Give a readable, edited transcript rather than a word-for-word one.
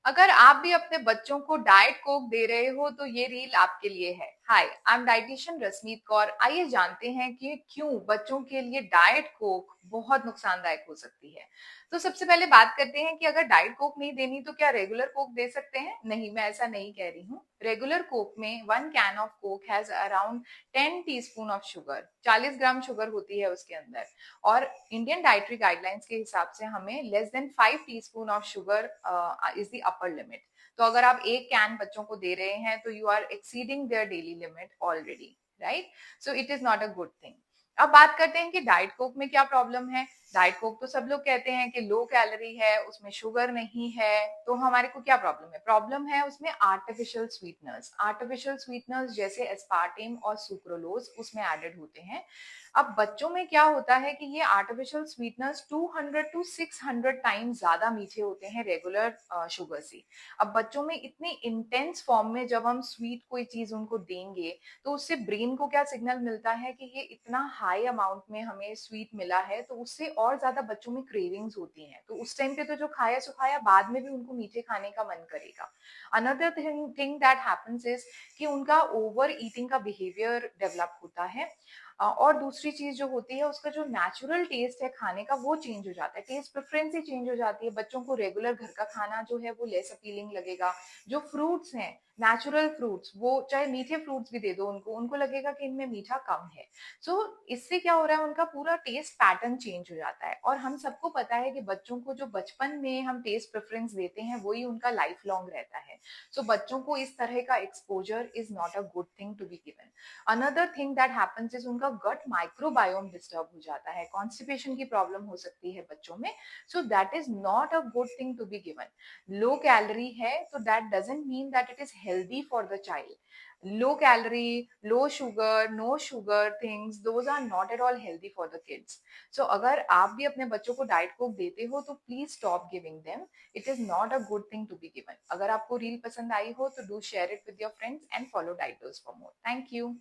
अगर आप भी अपने बच्चों को डाइट कोक दे रहे हो तो ये रील आपके लिए है। Hi, I am dietitian Rashmeet Kaur. आइए जानते हैं कि क्यों बच्चों के लिए डाइट कोक बहुत नुकसानदायक हो सकती है। तो सबसे पहले बात करते हैं कि अगर डाइट कोक नहीं देनी तो क्या रेगुलर कोक दे सकते हैं? नहीं, मैं ऐसा नहीं कह रही हूँ। रेगुलर कोक में 1 can of Coke has around 10 teaspoon of sugar, 40 gram sugar होती है उसके अंदर। और इंडियन डाइटरी गाइडलाइंस के हिसाब से हमें less than 5 teaspoon of sugar is the upper limit. तो अगर आप एक कैन बच्चों को दे रहे हैं तो you are exceeding their daily limit already, right? So it is not a good thing. अब बात करते हैं कि डाइट कोक में क्या प्रॉब्लम है। डाइट कोक तो सब लोग कहते हैं कि लो कैलोरी है, उसमें शुगर नहीं है। तो हमारे को क्या प्रॉब्लम है? प्रॉब्लम है उसमें आर्टिफिशियल स्वीटनर्स। आर्टिफिशियल स्वीटनर्स जैसे एस्पार्टेम और सुक्रोलोज उसमें एडेड होते हैं। अब बच्चों में क्या होता है कि ये आर्टिफिशियल स्वीटनर्स 200 टू 600 टाइम ज्यादा मीठे होते हैं रेगुलर शुगर से। अब बच्चों में इतनी इंटेंस फॉर्म में जब हम स्वीट कोई चीज उनको देंगे तो उससे ब्रेन को क्या सिग्नल मिलता है कि ये इतना हाई अमाउंट में हमें स्वीट मिला है, तो उससे और ज्यादा बच्चों में क्रेविंग्स होती हैं। तो उस टाइम पे तो जो खाया सुखाया बाद में भी उनको मीठे खाने का मन करेगा। Another thing that happens is कि उनका ओवर ईटिंग का बिहेवियर डेवलप होता है। और दूसरी चीज जो होती है उसका जो नेचुरल टेस्ट है खाने का वो चेंज हो जाता है। टेस्ट प्रेफरेंस ही चेंज हो जाती है। बच्चों को रेगुलर घर का खाना जो है वो लेस अपीलिंग लगेगा। जो फ्रूट्स हैं, नेचुरल फ्रूट्स, वो चाहे मीठे फ्रूट्स भी दे दो उनको, उनको लगेगा कि इनमें मीठा कम है। सो इससे क्या हो रहा है, उनका पूरा टेस्ट पैटर्न चेंज हो जाता है। और हम सबको पता है कि बच्चों को जो बचपन में हम टेस्ट प्रेफरेंस देते हैं वही उनका लाइफ लॉन्ग रहता है। सो बच्चों को इस तरह का exposure is not a good thing to be given. Another thing that happens is उनका गट माइक्रोबायोम डिस्टर्ब हो जाता है। कॉन्स्टिपेशन की प्रॉब्लम हो सकती है बच्चों में। So that is not a good thing to be given. Low calorie है तो that doesn't mean that it is healthy for the child. low calorie, low sugar, no sugar things, those are not at all healthy for the kids. So अगर आप भी अपने बच्चों को diet Coke देते हो तो please stop giving them. It is not a good thing to be given. अगर आपको रील पसंद आई हो तो do share it with your friends and follow dieters for more. Thank you.